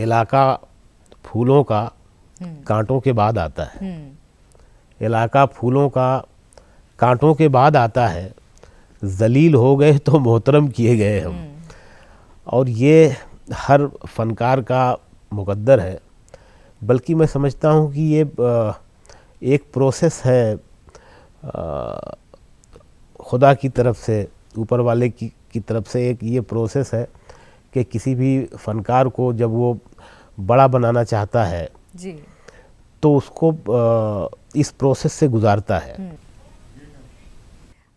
इलाका फूलों का कांटों के बाद आता है, इलाका फूलों का कांटों के बाद आता है, जलील हो गए तो मोहतरम किए गए हम। और ये हर फनकार का मुकद्दर है, बल्कि मैं समझता हूँ कि ये एक प्रोसेस है खुदा की तरफ से, ऊपर वाले की तरफ से एक ये प्रोसेस है कि किसी भी फनकार को जब वो बड़ा बनाना चाहता है जी, तो उसको इस प्रोसेस से गुजारता है।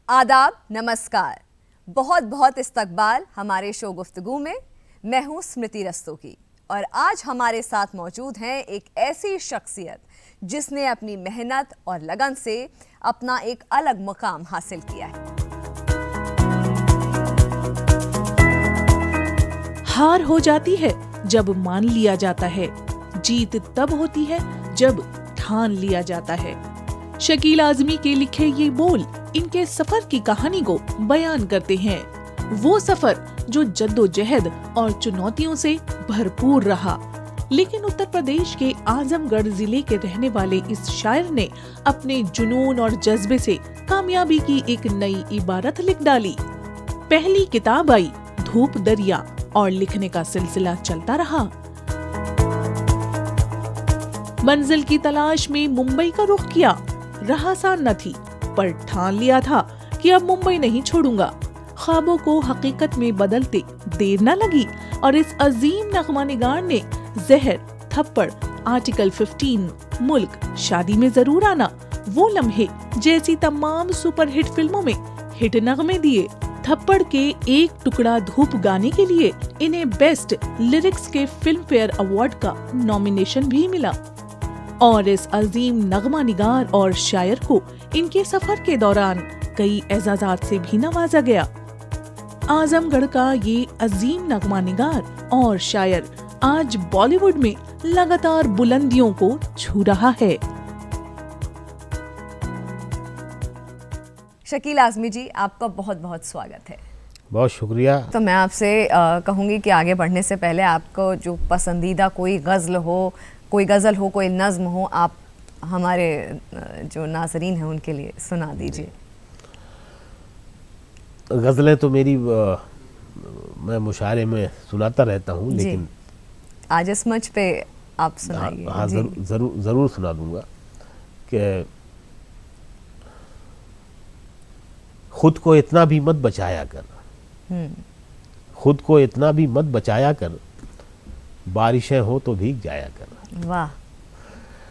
आदाब, नमस्कार, बहुत बहुत इस्तकबाल हमारे शो गुफ्तगू में। मैं हूं स्मृति रस्तोगी और आज हमारे साथ मौजूद हैं एक ऐसी शख्सियत जिसने अपनी मेहनत और लगन से अपना एक अलग मुकाम हासिल किया है। हार हो जाती है जब मान लिया जाता है, जीत तब होती है जब ठान लिया जाता है। शकील आजमी के लिखे ये बोल इनके सफर की कहानी को बयान करते हैं। वो सफर जो जद्दोजहद और चुनौतियों से भरपूर रहा, लेकिन उत्तर प्रदेश के आजमगढ़ जिले के रहने वाले इस शायर ने अपने जुनून और जज्बे से कामयाबी की एक नई इबारत लिख डाली। पहली किताब आई धूप दरिया और लिखने का सिलसिला चलता रहा। मंजिल की तलाश में मुंबई का रुख किया, राह आसान न थी पर ठान लिया था कि अब मुंबई नहीं छोड़ूंगा। ख्वाबों को हकीकत में बदलते देर न लगी और इस अजीम नगमानिगार ने जहर, थप्पड़, आर्टिकल 15, मुल्क, शादी में जरूर आना, वो लम्हे जैसी तमाम सुपरहिट फिल्मों में हिट नगमे दिए। थप्पड़ के एक टुकड़ा धूप गाने के लिए इन्हें बेस्ट लिरिक्स के फिल्म फेयर अवार्ड का नॉमिनेशन भी मिला। और इस अजीम नगमा निगार और शायर को इनके सफर के दौरान कई एजाजात से भी नवाजा गया। आजमगढ़ का ये अजीम नगमा निगार और शायर आज बॉलीवुड में लगातार बुलंदियों को छू रहा है। शकील आजमी जी, आपका बहुत बहुत स्वागत है। बहुत शुक्रिया। तो मैं आपसे कहूँगी कि आगे बढ़ने से पहले आपको जो पसंदीदा कोई गज़ल हो, कोई नज़्म हो, आप हमारे जो नाज़रीन हैं उनके लिए सुना दीजिए। गज़लें तो मेरी मैं मुशायरे में सुनाता रहता हूँ, लेकिन आज इस मंच पे आप सुनाइए। हाँ, ज़रूर सुना दूंगा कि खुद को इतना भी मत बचाया कर, खुद को इतना भी मत बचाया कर, बारिशें हो तो भीग जाया कर। वाह,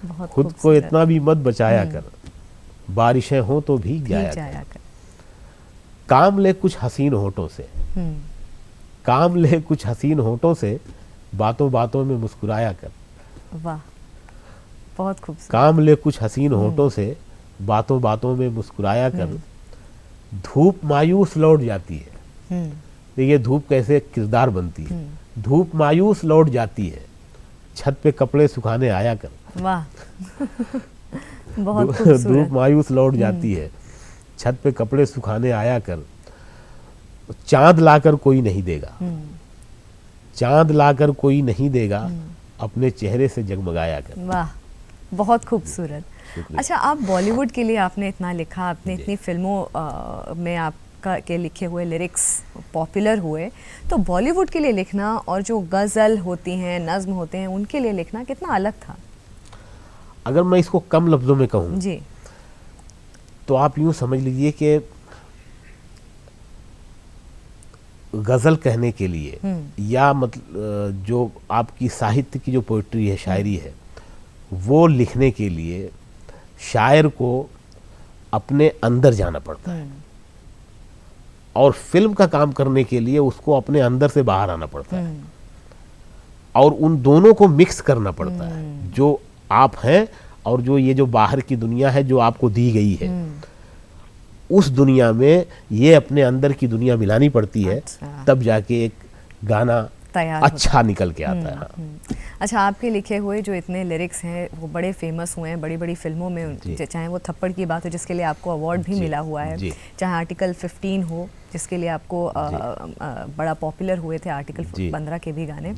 बहुत खुद को इतना भी मत बचाया कर, बारिशें हो तो भीग जाया कर। काम ले कुछ हसीन होठों से, काम ले कुछ हसीन होठों से, बातों बातों में मुस्कुराया कर। वाह, बहुत खूबसूरत। काम ले कुछ हसीन होठों से, बातों बातों में मुस्कुराया कर। धूप मायूस लौट जाती है, देखिए धूप कैसे किरदार बनती है। धूप मायूस लौट जाती है, छत पे कपड़े सुखाने आया कर। वाह, बहुत खूबसूरत। धूप मायूस लौट जाती है, छत पे कपड़े सुखाने आया कर। चांद लाकर कोई नहीं देगा, चांद लाकर कोई नहीं देगा, अपने चेहरे से जगमगाया कर। वाह, बहुत खूबसूरत। अच्छा, आप बॉलीवुड के लिए आपने इतना लिखा, आपने इतनी फिल्मों में आपका के लिखे हुए लिरिक्स पॉपुलर हुए, तो बॉलीवुड के लिए लिखना और जो गज़ल होती हैं, नज़्म होते हैं, उनके लिए लिखना कितना अलग था? अगर मैं इसको कम लफ्ज़ों में कहूँ जी, तो आप यूँ समझ लीजिए कि गज़ल कहने के लिए या मतलब जो आपकी साहित्य की जो पोइट्री है, शायरी है, वो लिखने के लिए शायर को अपने अंदर जाना पड़ता है, और फिल्म का काम करने के लिए उसको अपने अंदर से बाहर आना पड़ता है, और उन दोनों को मिक्स करना पड़ता है, जो आप हैं और जो ये जो बाहर की दुनिया है जो आपको दी गई है, उस दुनिया में ये अपने अंदर की दुनिया मिलानी पड़ती है। अच्छा। तब जाके एक गाना तैयार अच्छा निकल के आता है। हाँ। अच्छा, आपके लिखे हुए जो इतने लिरिक्स हैं वो बड़े फेमस हुए हैं बड़ी बड़ी फिल्मों में, चाहे वो थप्पड़ की बात हो जिसके लिए आपको अवार्ड भी मिला हुआ है, चाहे आर्टिकल 15 हो जिसके लिए आपको बड़ा पॉपुलर हुए थे आर्टिकल 15 के भी गाने।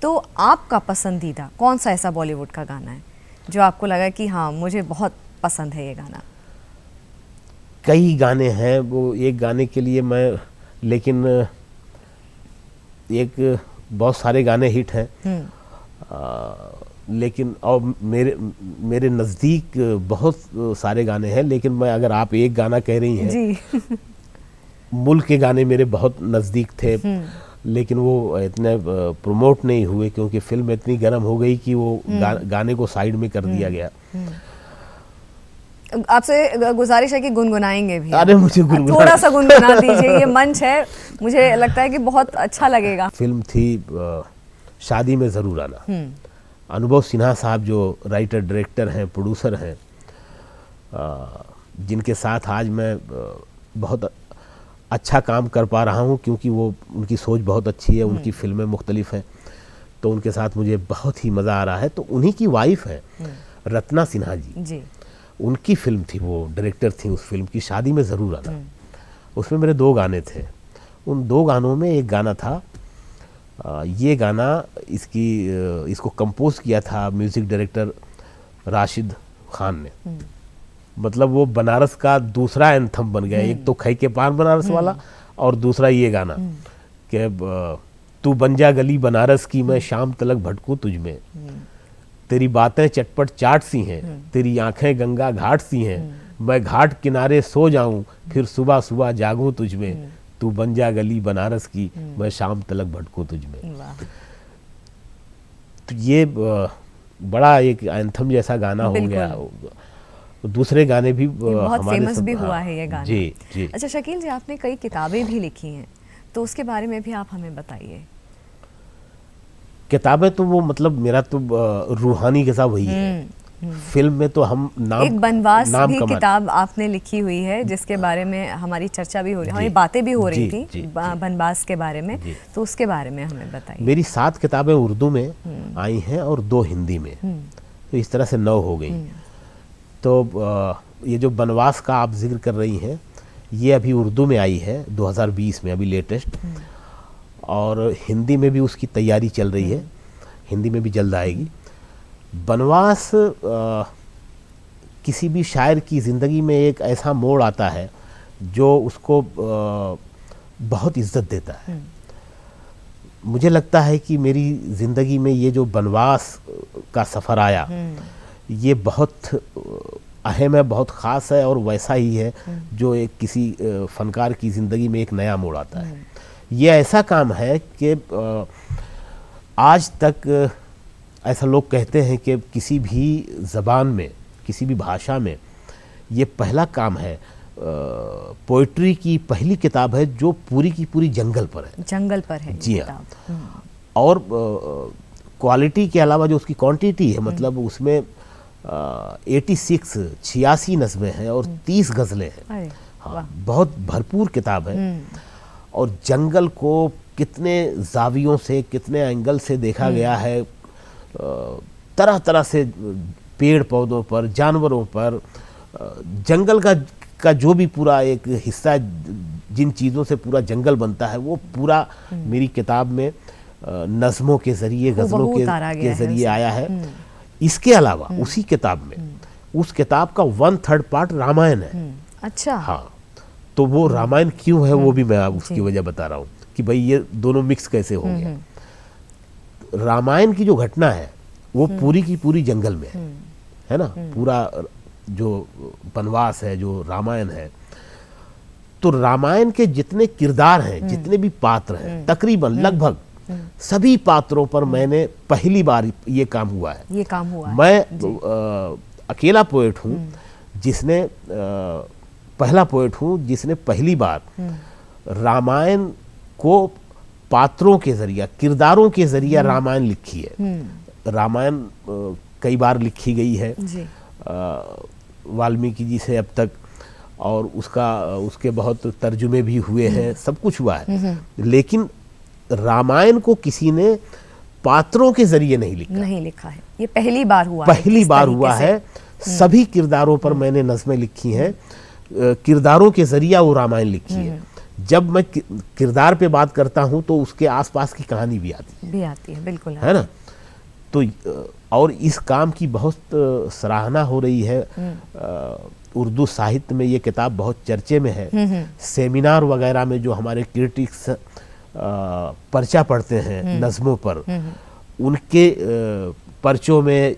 तो आपका पसंदीदा कौन सा ऐसा बॉलीवुड का गाना है जो आपको लगा कि हाँ मुझे बहुत पसंद है ये गाना? कई गाने हैं, वो एक गाने के लिए मैं, लेकिन एक बहुत सारे गाने हिट हैं, लेकिन और मेरे नज़दीक बहुत सारे गाने हैं, लेकिन मैं, अगर आप एक गाना कह रही हैं जी मुल्क के गाने मेरे बहुत नज़दीक थे, लेकिन वो इतने प्रमोट नहीं हुए क्योंकि फिल्म इतनी गर्म हो गई कि वो गाने को साइड में कर दिया गया। आपसे गुजारिश है कि गुनगुनाएंगे भी। अरे मुझे थोड़ा सा गुनगुना दीजिए, ये मंच है, मुझे लगता है कि बहुत अच्छा लगेगा। फिल्म थी शादी में ज़रूर आना। अनुभव सिन्हा साहब जो राइटर डायरेक्टर हैं, प्रोड्यूसर हैं, जिनके साथ आज मैं बहुत अच्छा काम कर पा रहा हूँ क्योंकि वो, उनकी सोच बहुत अच्छी है, उनकी फिल्में मुख्तलिफ हैं, तो उनके साथ मुझे बहुत ही मज़ा आ रहा है। तो उन्हीं की वाइफ है रत्ना सिन्हा जी, उनकी फिल्म थी, वो डायरेक्टर थी उस फिल्म की, शादी में ज़रूर आना। उसमें मेरे 2 गाने थे। उन 2 गानों में एक गाना था, ये गाना इसको कंपोज किया था म्यूज़िक डायरेक्टर राशिद खान ने। मतलब वो बनारस का दूसरा एंथम बन गया। एक तो खै के पान बनारस वाला, और दूसरा ये गाना कि तू बन जा गली बनारस की, मैं शाम तलक भटकूं तुझ में, तेरी बातें चटपट चाट सी हैं, तेरी आंखें गंगा घाट सी हैं, मैं घाट किनारे सो जाऊं फिर सुबह सुबह जागूं तुझ में, तू बन जा गली बनारस की, मैं शाम तलक भटकूं तुझ में। तो ये बड़ा एक एंथम जैसा गाना हो गया। दूसरे गाने भी बहुत फेमस भी हुआ है ये गाना। जी जी। अच्छा शकील जी, आपने कई किताबें भी लिखी हैं, तो उसके बारे में भी आप हमें बताइए। किताबें तो वो, मतलब मेरा तो रूहानी के साथ वही है। फिल्म में तो हम नाम, एक बनवास नाम भी किताब आपने लिखी हुई है जिसके बारे में हमारी चर्चा भी हो रही, हमारी बातें भी हो रही थी बनवास के बारे में, तो उसके बारे में हमें बताइए। मेरी 7 किताबें उर्दू में आई हैं और 2 हिंदी में, तो इस तरह से 9 हो गई। तो ये जो बनवास का आप जिक्र कर रही हैं, ये अभी उर्दू में आई है 2020 में, अभी लेटेस्ट, और हिंदी में भी उसकी तैयारी चल रही है, हिंदी में भी जल्द आएगी। बनवास किसी भी शायर की ज़िंदगी में एक ऐसा मोड़ आता है जो उसको बहुत इज्जत देता है। मुझे लगता है कि मेरी ज़िंदगी में ये जो बनवास का सफ़र आया, ये बहुत अहम है, बहुत ख़ास है, और वैसा ही है जो एक किसी फ़नकार की ज़िंदगी में एक नया मोड़ आता है। ये ऐसा काम है कि आज तक ऐसा लोग कहते हैं कि किसी भी ज़बान में, किसी भी भाषा में ये पहला काम है, पोइट्री की पहली किताब है जो पूरी की पूरी जंगल पर है। जंगल पर है जी हाँ। और क्वालिटी के अलावा जो उसकी क्वांटिटी है, मतलब उसमें 86 नज़में हैं और 30 गज़लें हैं। हाँ, बहुत भरपूर किताब है। और जंगल को कितने जावियों से, कितने एंगल से देखा गया है, तरह तरह से पेड़ पौधों पर, जानवरों पर, जंगल का जो भी पूरा एक हिस्सा, जिन चीज़ों से पूरा जंगल बनता है, वो पूरा मेरी किताब में नज़मों के ज़रिए, गज़लों के ज़रिए आया है। इसके अलावा उसी किताब में, उस किताब का 1/3 पार्ट रामायण है। अच्छा। हाँ, तो वो रामायण क्यों है वो भी मैं उसकी वजह बता रहा हूँ कि भाई ये दोनों मिक्स कैसे हो गया। रामायण की जो घटना है वो पूरी की पूरी जंगल में है ना। पूरा जो बनवास है, जो रामायण है, तो रामायण के जितने किरदार हैं, जितने भी पात्र हैं, तकरीबन लगभग सभी पात्रों पर मैंने पहली बार ये काम हुआ है। मैं अकेला पोएट हूँ जिसने पहला पोएट हूँ जिसने पहली बार रामायण को पात्रों के जरिए, किरदारों के जरिए रामायण लिखी है। रामायण कई बार लिखी गई है वाल्मीकि जी से अब तक, और उसके बहुत तर्जुमे भी हुए हैं, सब कुछ हुआ है, लेकिन रामायण को किसी ने पात्रों के जरिए नहीं लिखा है। ये पहली बार हुआ है, पहली बार हुआ है। सभी किरदारों पर मैंने नज़में लिखी हैं, किरदारों के जरिए वो रामायण लिखी है। जब मैं किरदार पे बात करता हूँ तो उसके आसपास की कहानी भी आती है, बिल्कुल है ना। तो और इस काम की बहुत सराहना हो रही है। उर्दू साहित्य में ये किताब बहुत चर्चे में है। सेमिनार वगैरह में जो हमारे क्रिटिक्स पर्चा पढ़ते हैं नज़मों पर, उनके पर्चों में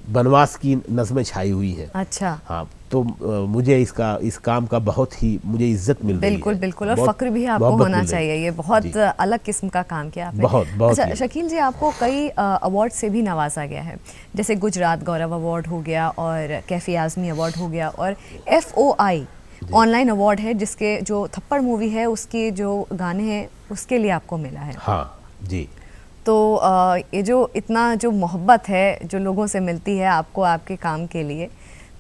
बनवास की नज़में छाई हुई है। अच्छा। हाँ, तो मुझे इस काम का बहुत ही मुझे इज्जत मिल रही है। बिल्कुल, और फक्र भी आपको होना चाहिए। ये बहुत अलग किस्म का काम किया आपने। बहुत। अच्छा शकील जी, आपको कई अवार्ड से भी नवाजा गया है, जैसे गुजरात गौरव अवार्ड हो गया और कैफी आज़मी अवार्ड हो गया, और FOI ऑनलाइन अवार्ड है जिसके जो थप्पड़ मूवी है उसके जो गाने हैं उसके लिए आपको मिला है। हाँ जी। तो ये जो इतना जो मोहब्बत है जो लोगों से मिलती है आपको आपके काम के लिए,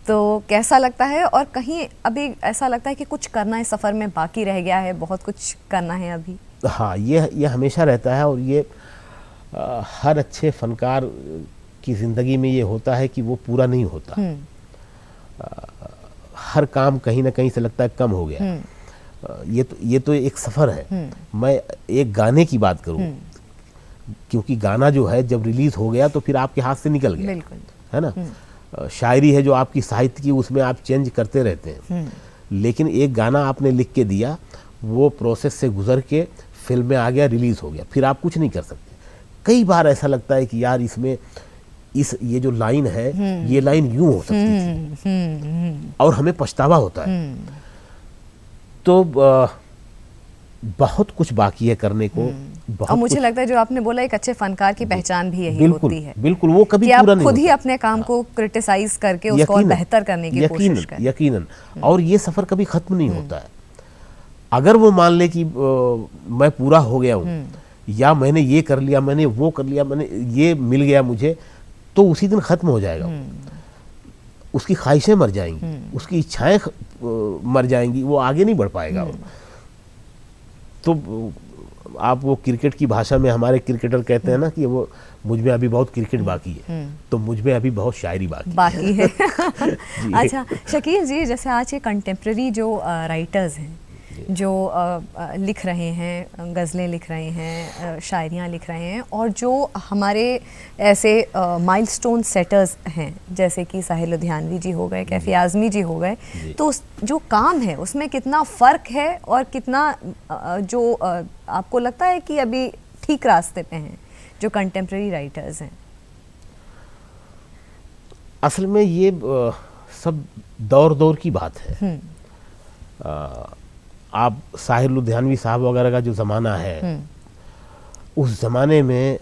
तो कैसा लगता है? और कहीं अभी ऐसा लगता है कि कुछ करना इस सफ़र में बाकी रह गया है, बहुत कुछ करना है अभी? हाँ, ये हमेशा रहता है, और ये हर अच्छे फनकार की ज़िंदगी में ये होता है कि वो पूरा नहीं होता। हर काम कहीं ना कहीं से लगता है कम हो गया। ये तो एक सफ़र है। मैं एक गाने की बात करूं, क्योंकि गाना जो है जब रिलीज हो गया तो फिर आपके हाथ से निकल गया, है ना। शायरी है जो आपकी साहित्य की, उसमें आप चेंज करते रहते हैं। लेकिन एक गाना आपने लिख के दिया, वो प्रोसेस से गुजर के फिल्म में आ गया, रिलीज हो गया, फिर आप कुछ नहीं कर सकते। कई बार ऐसा लगता है कि यार इसमें ये जो लाइन है, ये लाइन यूं हो सकती थी, और हमें पछतावा होता है। तो बहुत कुछ बाकी है करने को। और मुझे लगता है जो आपने बोला, एक अच्छे फनकार की पहचान भी यही होती है। बिल्कुल, वो कभी पूरा नहीं होता। खुद ही अपने काम को क्रिटिसाइज करके उसको और बेहतर करने की कोशिश करें। यकीनन। और ये सफर कभी खत्म नहीं होता है। अगर वो मान ले कि मैं पूरा हो गया हूँ, या मैंने ये कर लिया, मैंने वो कर लिया, मैंने ये मिल गया मुझे, तो उसी दिन खत्म हो जाएगा। उसकी ख्वाहिशें मर जाएंगी, उसकी इच्छाएं मर जाएंगी, वो आगे नहीं बढ़ पाएगा। तो आप वो क्रिकेट की भाषा में हमारे क्रिकेटर कहते हैं ना कि वो मुझ में अभी बहुत क्रिकेट बाकी है, तो मुझ में अभी बहुत शायरी बाकी है। अच्छा शकील जी, जैसे आज के कंटेम्प्रेरी जो राइटर्स हैं, जो लिख रहे हैं, गज़लें लिख रहे हैं, शायरियाँ लिख रहे हैं, और जो हमारे ऐसे माइलस्टोन सेटर्स हैं जैसे कि साहिर लुधियानवी जी हो गए, कैफी आज़मी जी हो गए, तो जो काम है उसमें कितना फ़र्क है, और कितना जो आपको लगता है कि अभी ठीक रास्ते पे हैं जो कंटेम्प्रेरी राइटर्स हैं? असल में ये सब दौर की बात है। आप साहिर लुधियानवी साहब वगैरह का जो ज़माना है, उस ज़माने में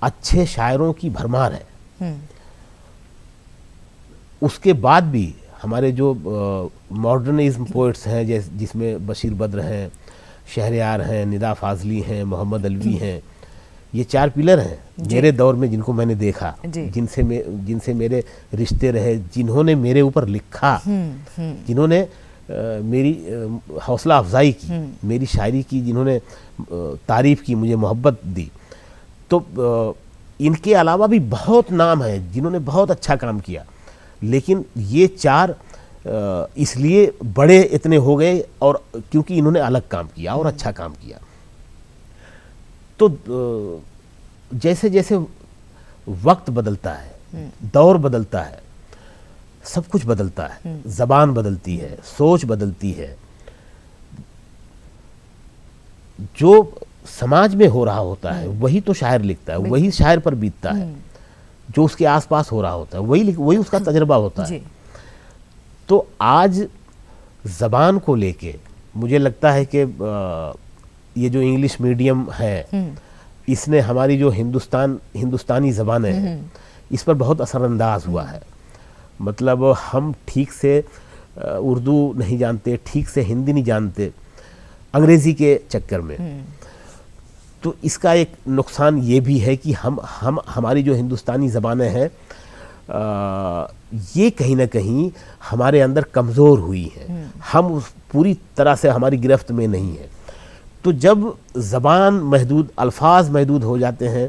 अच्छे शायरों की भरमार है। उसके बाद भी हमारे जो मॉडर्निज्म पोइट्स हैं, जिसमें बशीर बद्र हैं, शहरयार हैं, निदा फाजली हैं, मोहम्मद अलवी हैं, ये 4 पिलर हैं मेरे दौर में जिनको मैंने देखा, जिनसे मेरे रिश्ते रहे, जिन्होंने मेरे ऊपर लिखा, जिन्होंने मेरी हौसला अफजाई की, मेरी शायरी की, जिन्होंने तारीफ़ की, मुझे मोहब्बत दी। तो इनके अलावा भी बहुत नाम हैं जिन्होंने बहुत अच्छा काम किया, लेकिन ये 4 इसलिए बड़े इतने हो गए और क्योंकि इन्होंने अलग काम किया और अच्छा काम किया। तो जैसे जैसे वक्त बदलता है, दौर बदलता है, सब कुछ बदलता है, ज़बान बदलती है, सोच बदलती है, जो समाज में हो रहा होता है वही तो शायर लिखता है, वही शायर पर बीतता है, जो उसके आसपास हो रहा होता है वही उसका तजर्बा होता है। तो आज ज़बान को लेके मुझे लगता है कि ये जो इंग्लिश मीडियम है, इसने हमारी जो हिंदुस्तानी ज़बानें हैं, इस पर बहुत असरअंदाज हुआ है। मतलब हम ठीक से उर्दू नहीं जानते, ठीक से हिंदी नहीं जानते, अंग्रेज़ी के चक्कर में। तो इसका एक नुकसान ये भी है कि हमारी जो हिंदुस्तानी ज़बानें हैं, ये कहीं ना कहीं हमारे अंदर कमज़ोर हुई हैं। हम पूरी तरह से हमारी गिरफ्त में नहीं है। तो जब ज़बान महदूद, अल्फाज महदूद हो जाते हैं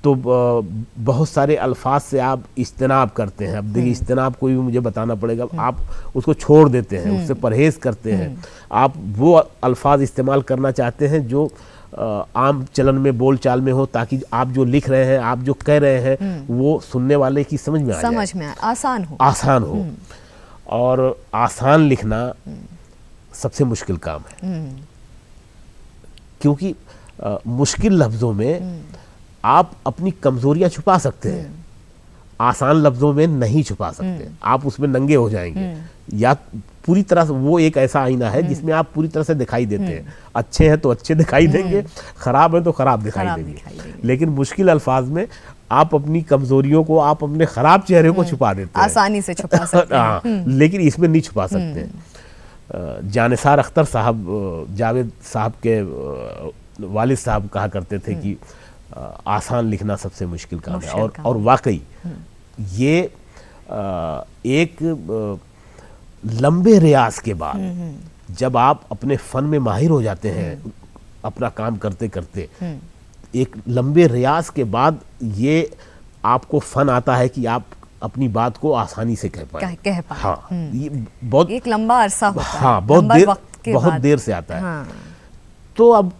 तो बहुत सारे अल्फाज से आप इज्तनाब करते हैं। अब देखिए इज्तनाब कोई भी मुझे बताना पड़ेगा, आप उसको छोड़ देते हैं, उससे परहेज़ करते हैं, आप वो अल्फाज इस्तेमाल करना चाहते हैं जो आम चलन में, बोल चाल में हो, ताकि आप जो लिख रहे हैं, आप जो कह रहे हैं वो सुनने वाले की समझ में आ जाए, आसान हो। और आसान लिखना सबसे मुश्किल काम है, क्योंकि मुश्किल लफ्ज़ों में आप अपनी कमज़ोरियाँ छुपा सकते हैं, आसान लफ्ज़ों में नहीं छुपा सकते। आप उसमें नंगे हो जाएंगे, या पूरी तरह से वो एक ऐसा आईना है जिसमें आप पूरी तरह से दिखाई देते हैं। अच्छे हैं तो अच्छे दिखाई देंगे, ख़राब हैं तो ख़राब दिखाई देंगे। लेकिन मुश्किल अल्फाज में आप अपनी कमज़ोरियों को, आप अपने ख़राब चेहरे को छुपा देते हैं, आसानी से छुपा सकते हैं। हाँ, लेकिन इसमें नहीं छुपा सकते। जानिसार अख्तर साहब, जावेद साहब के वालिद साहब कहा करते थे कि आसान लिखना सबसे मुश्किल काम है। और वाकई ये एक लंबे रियाज के बाद जब आप अपने फ़न में माहिर हो जाते हैं, अपना काम करते करते, एक लंबे रियाज के बाद ये आपको फ़न आता है कि आप अपनी बात को आसानी से कह पाए। हाँ, ये बहुत एक लंबा अरसा होता है। हाँ, बहुत देर से आता है। हाँ। तो अब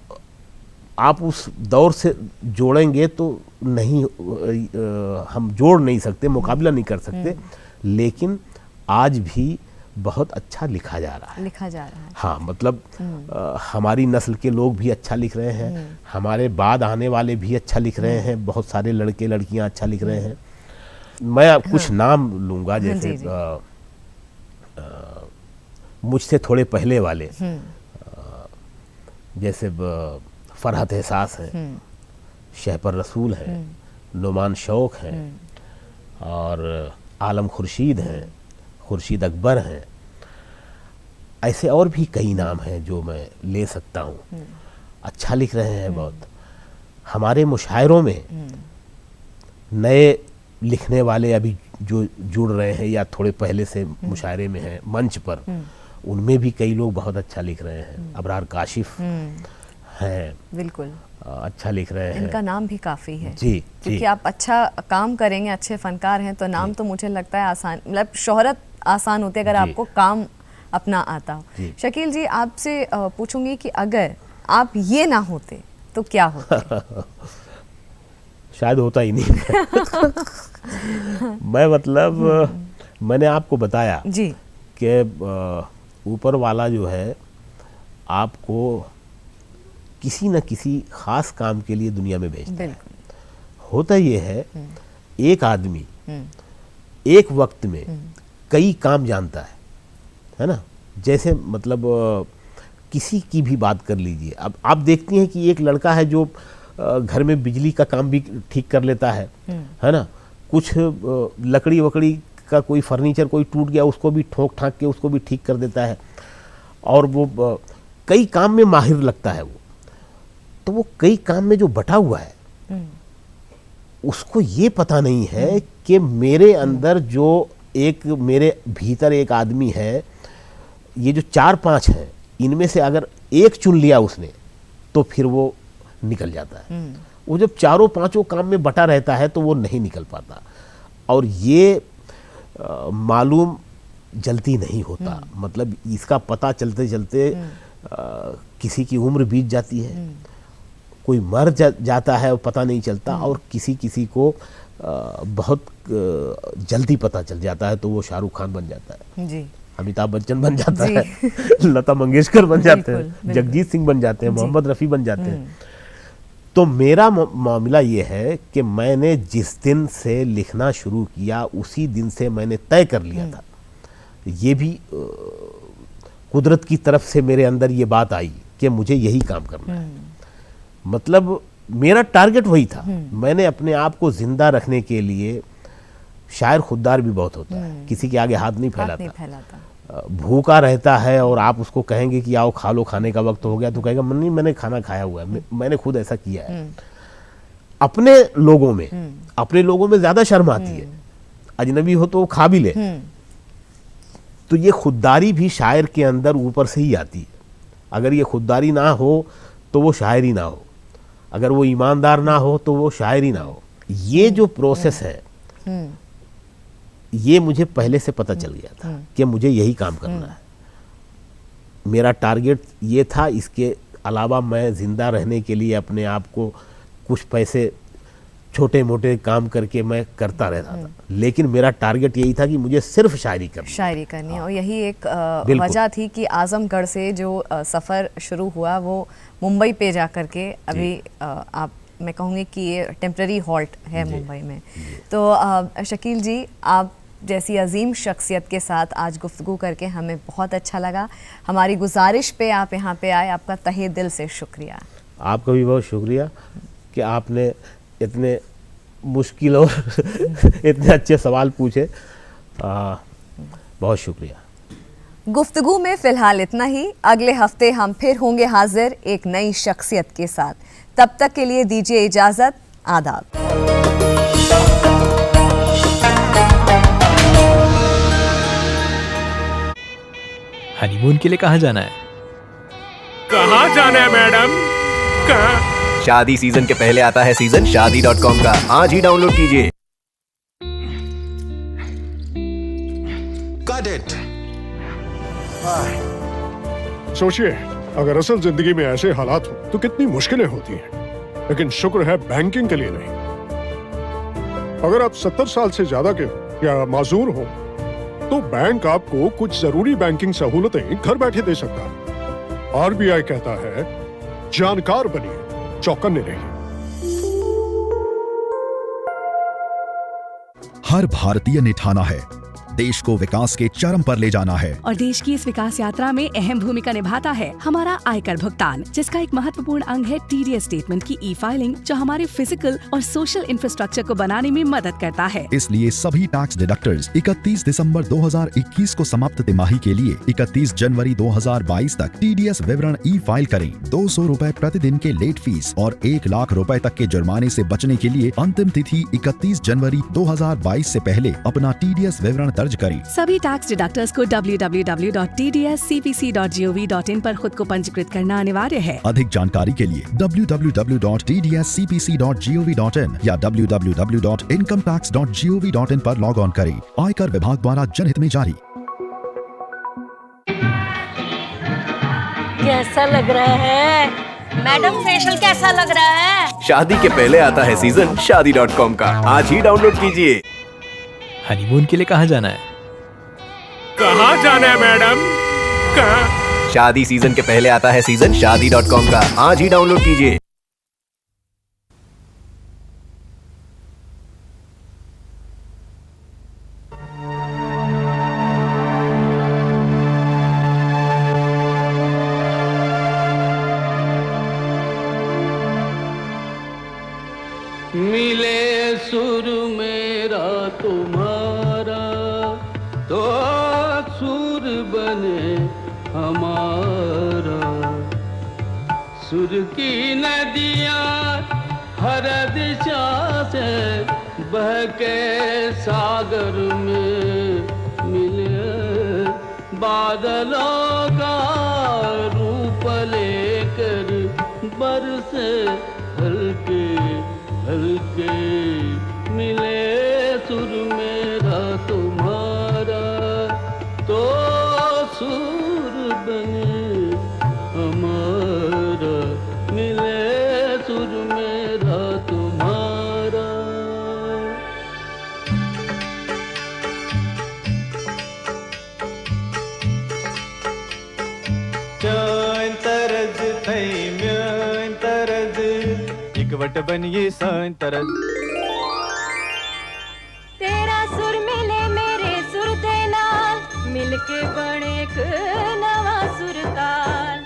आप उस दौर से जोड़ेंगे तो नहीं, हम जोड़ नहीं सकते, मुकाबला नहीं कर सकते, लेकिन आज भी बहुत अच्छा लिखा जा रहा है। हाँ, मतलब हमारी नस्ल के लोग भी अच्छा लिख रहे हैं, हमारे बाद आने वाले भी अच्छा लिख रहे हैं, बहुत सारे लड़के लड़कियां अच्छा लिख रहे हैं। मैं कुछ नाम लूँगा, जैसे मुझसे थोड़े पहले वाले, जैसे फरहत एहसास हैं, शहपर रसूल हैं, नुमान शौक हैं, और आलम खुर्शीद हैं, खुर्शीद अकबर हैं। ऐसे और भी कई नाम हैं जो मैं ले सकता हूँ, अच्छा लिख रहे हैं बहुत। हमारे मुशायरों में नए लिखने वाले अभी जो जुड़ रहे हैं या थोड़े पहले से मुशायरे में हैं मंच पर, उनमें भी कई लोग बहुत अच्छा लिख रहे हैं। अबरार काशिफ हैं, बिल्कुल अच्छा लिख रहे हैं। इनका नाम भी काफ़ी है जी, क्योंकि आप अच्छा काम करेंगे, अच्छे फनकार हैं, तो नाम तो मुझे लगता है आसान, मतलब शोहरत आसान होती है अगर आपको काम अपना आता हो। शकील जी, आपसे पूछूंगी कि अगर आप ये ना होते तो क्या होते? शायद होता ही नहीं। मैं मतलब मैंने आपको बताया जी कि ऊपर वाला जो है आपको किसी न किसी खास काम के लिए दुनिया में भेजता है। होता ये है, एक आदमी एक वक्त में कई काम जानता है ना। जैसे मतलब किसी की भी बात कर लीजिए, अब आप देखती हैं कि एक लड़का है जो घर में बिजली का काम भी ठीक कर लेता है ना। कुछ लकड़ी वकड़ी का कोई फर्नीचर कोई टूट गया उसको भी ठोक ठाक के उसको भी ठीक कर देता है, और वो कई काम में माहिर लगता है। वो तो वो कई काम में जो बटा हुआ है उसको ये पता नहीं है कि मेरे अंदर जो एक, मेरे भीतर एक आदमी है, ये जो 4-5 हैं, इनमें से अगर एक चुन लिया उसने तो फिर वो निकल जाता है। वो जब 4-5 काम में बटा रहता है तो वो नहीं निकल पाता, और ये मालूम जल्दी नहीं होता। मतलब इसका पता चलते चलते किसी की उम्र बीत जाती है, कोई मर जाता है और पता नहीं चलता, और किसी को बहुत जल्दी पता चल जाता है, तो वो शाहरुख खान बन जाता है जी, अमिताभ बच्चन बन जाता है, लता मंगेशकर बन जाते हैं, जगजीत सिंह बन जाते हैं, मोहम्मद रफ़ी बन जाते हैं। तो मेरा मामला ये है कि मैंने जिस दिन से लिखना शुरू किया उसी दिन से मैंने तय कर लिया था, ये भी कुदरत की तरफ से मेरे अंदर ये बात आई कि मुझे यही काम करना है। मतलब मेरा टारगेट वही था। मैंने अपने आप को जिंदा रखने के लिए, शायर खुददार भी बहुत होता है, किसी के आगे हाथ नहीं फैलाता। भूखा रहता है और आप उसको कहेंगे कि आओ खा लो, खाने का वक्त हो गया, तो कहेगा नहीं मैंने खाना खाया हुआ है, मैंने खुद ऐसा किया है। अपने लोगों में ज्यादा शर्म आती है, अजनबी हो तो वो खा भी ले। तो ये खुददारी भी शायर के अंदर ऊपर से ही आती है, अगर ये खुददारी ना हो तो वो शायरी ना हो, अगर वो ईमानदार ना हो तो वो शायरी ना हो। ये जो प्रोसेस है ये मुझे पहले से पता चल गया था कि मुझे यही काम करना है। मेरा टारगेट ये था, इसके अलावा मैं ज़िंदा रहने के लिए अपने आप को कुछ पैसे छोटे मोटे काम करके मैं करता रहता था, लेकिन मेरा टारगेट यही था कि मुझे सिर्फ शायरी करनी है। और यही एक वजह थी कि आजमगढ़ से जो सफ़र शुरू हुआ वो मुंबई पे जा कर के अभी मैं कहूँगी कि ये टेम्पररी हॉल्ट है मुंबई में। तो शकील जी, आप जैसी अजीम शख्सियत के साथ आज गुफ्तगू करके हमें बहुत अच्छा लगा। हमारी गुजारिश पे आप यहाँ पे आए, आपका तहे दिल से शुक्रिया। आपका भी बहुत शुक्रिया कि आपने इतने मुश्किल और इतने अच्छे सवाल पूछे। बहुत शुक्रिया। गुफ्तगू में फ़िलहाल इतना ही। अगले हफ्ते हम फिर होंगे हाजिर एक नई शख्सियत के साथ। तब तक के लिए दीजिए इजाज़त। आदाब। हनीमून के लिए कहाँ जाना है? कहाँ जाना है मैडम? कहाँ? शादी सीजन के पहले आता है सीजन शादी.com का। आज ही डाउनलोड कीजिए। Got it. सोचिए, अगर असल जिंदगी में ऐसे हालात हो तो कितनी मुश्किलें होती हैं, लेकिन शुक्र है बैंकिंग के लिए नहीं। अगर आप 70 साल से ज्यादा के हो या माजूर हो तो बैंक आपको कुछ जरूरी बैंकिंग सहूलतें घर बैठे दे सकता है। आरबीआई कहता है, जानकार बनिए, चौकन्ने रहिए। हर भारतीय ने ठाना है देश को विकास के चरम पर ले जाना है, और देश की इस विकास यात्रा में अहम भूमिका निभाता है हमारा आयकर भुगतान, जिसका एक महत्वपूर्ण अंग है टीडीएस स्टेटमेंट की ई फाइलिंग, जो हमारे फिजिकल और सोशल इंफ्रास्ट्रक्चर को बनाने में मदद करता है। इसलिए सभी टैक्स डिडक्टर्स 31 दिसंबर 2021 को समाप्त तिमाही के लिए 31 जनवरी 2022 तक टीडीएस विवरण ई फाइल करें। 200 रूपए प्रतिदिन के लेट फीस और 1 लाख रुपए तक के जुर्माने से बचने के लिए अंतिम तिथि 31 जनवरी 2022 से पहले अपना टीडीएस विवरण दर्ज करें। सभी टैक्स डिडक्टर्स को www.tdscpc.gov.in पर खुद को पंजीकृत करना अनिवार्य है। अधिक जानकारी के लिए www.tdscpc.gov.in या www.incometax.gov.in पर लॉग ऑन करें। आयकर विभाग द्वारा जनहित में जारी। कैसा लग रहा है मैडम? फेशियल कैसा लग रहा है? शादी के पहले आता है सीजन शादी.com का। आज ही डाउनलोड कीजिए। हनीमून के लिए कहाँ जाना है? कहाँ जाना है मैडम? कहाँ? शादी सीजन के पहले आता है सीजन शादी.com का। आज ही डाउनलोड कीजिए। मिले सुर मेरा तुम्हारा तो सुर बने हमारा। सुर की नदियाँ हर दिशा से बह के सागर में मिले, बादलों का रूप लेकर बरसे हल्के हल्के। मिले सुर मेरा तुम्हारा तो सुर बने हमारा। मिले सुर मेरा तुम्हारा। चाइन तरज थई म्याइन तरज इकवट बनिए साइन तरज। तेरा सुर मिले मेरे सुर दे नाल, मिलके बने एक नवा सुरताल।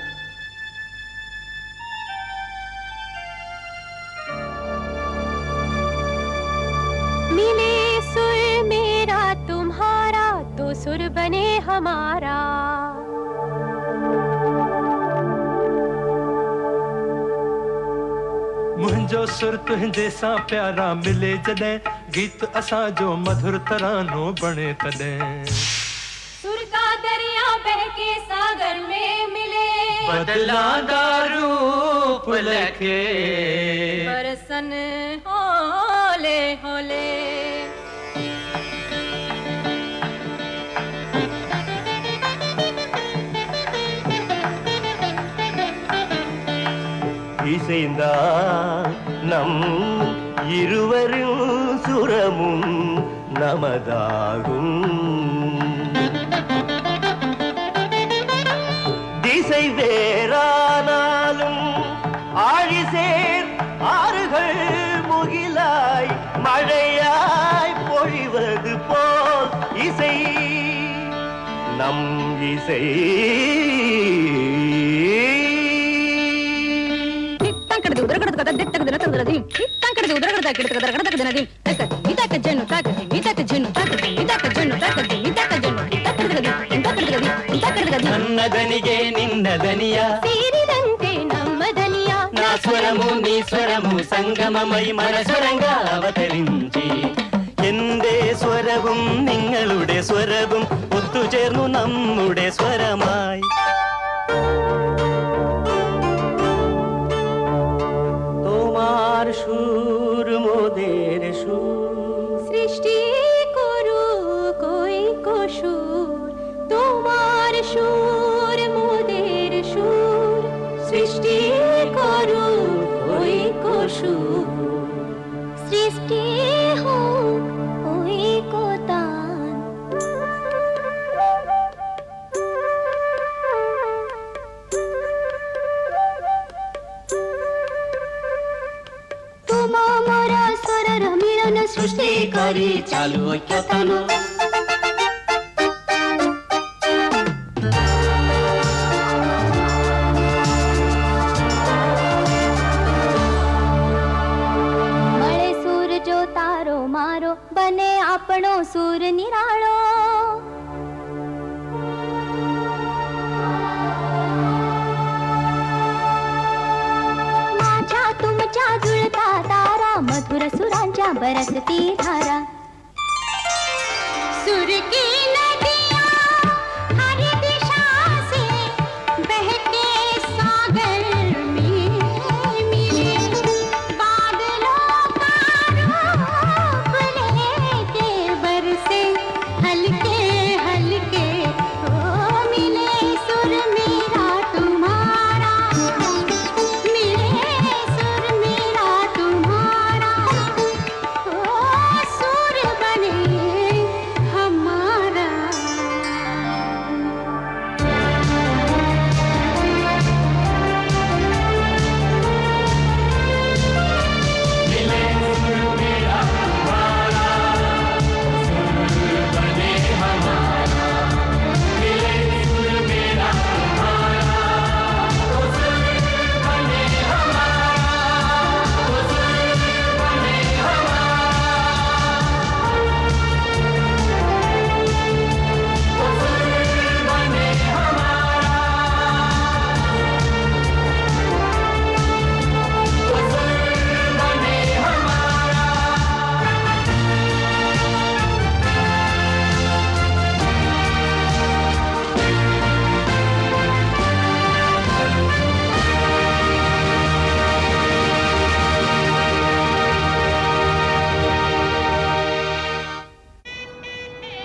मिले सुर मेरा तुम्हारा तो सुर बने हमारा। मुंहिंजो सुर तुंहिंजे सां प्यारा मिले जॾहिं, गीत असां जो मधुर तरानो बणे तॾहिं। सुर का दरिया बह के सागर में मिले, बदला दा रूप लखे बरसन होले होले இசைந்தா நம் இருவரும் சுரமும் நமதாகும் திசை வேறானாலும் ஆழிசேர் ஆறுகள் முகிலாய் மழையாய் பொழிவது போல் இசை நம் இசை నన్నదనిగే నిన్నదనియా తీరిదంటే నమ్మదనియా నా స్వరము నీ స్వరము സംഗമമൈ മനസ്വരങ്കാ അവതരിഞ്ചി എന്റെ സ്വരവും നിങ്ങളുടെ സ്വരവും ഒത്തുചേർന്നു നമ്മുടെ സ്വരമായി তোমার সুর মোদের সুর সৃষ্টি করু কই সুর তোমার সুর মোদের সুর সৃষ্টি করু কই সুর সৃষ্টি হোক ওই কোতান তোমা মোরা স্বরর মিলন সৃষ্টি করি চালু ঐক্যতান બને આપણો સૂર નિરાળો माझ्या तुमच्या जुळता तारा मधुर सुरांच्या बरसती धारा सुर की नदियाँ हर दिशा से बहके सागर में मिले बादलों का रूप लेके बरसे हल्के हल्के ओ मिले सुर मेरा तुम्हारा मिले सुर मेरा तुम्हारा ओ सुर बने हमारा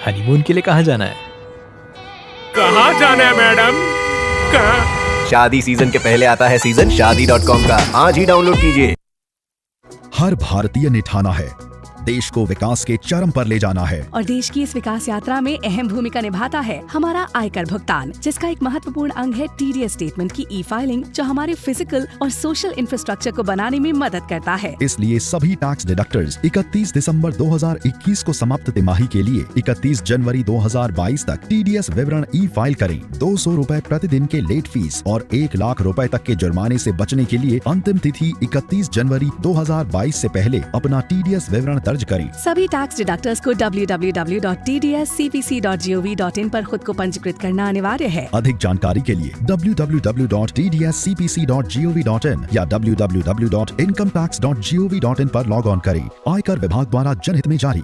हनीमून के लिए कहाँ जाना है? कहाँ जाना है मैडम? कहाँ? शादी सीजन के पहले आता है सीजन शादी.com का। आज ही डाउनलोड कीजिए। हर भारतीय ने ठाना है देश को विकास के चरम पर ले जाना है और देश की इस विकास यात्रा में अहम भूमिका निभाता है हमारा आयकर भुगतान, जिसका एक महत्वपूर्ण अंग है टीडीएस स्टेटमेंट की ई फाइलिंग, जो हमारे फिजिकल और सोशल इंफ्रास्ट्रक्चर को बनाने में मदद करता है। इसलिए सभी टैक्स डिडक्टर्स 31 दिसंबर 2021 को समाप्त तिमाही के लिए 31 जनवरी 2022 तक टीडीएस विवरण ई फाइल करें। 200 रूपए प्रतिदिन के लेट फीस और 1 लाख रुपए तक के जुर्माने से बचने के लिए अंतिम तिथि 31 जनवरी 2022 से पहले अपना टीडीएस विवरण दर्ज करें। सभी टैक्स डिडक्टर्स को www.tdscpc.gov.in पर खुद को पंजीकृत करना अनिवार्य है। अधिक जानकारी के लिए www.tdscpc.gov.in या www.incometax.gov.in पर लॉग ऑन करें। आयकर विभाग द्वारा जनहित में जारी।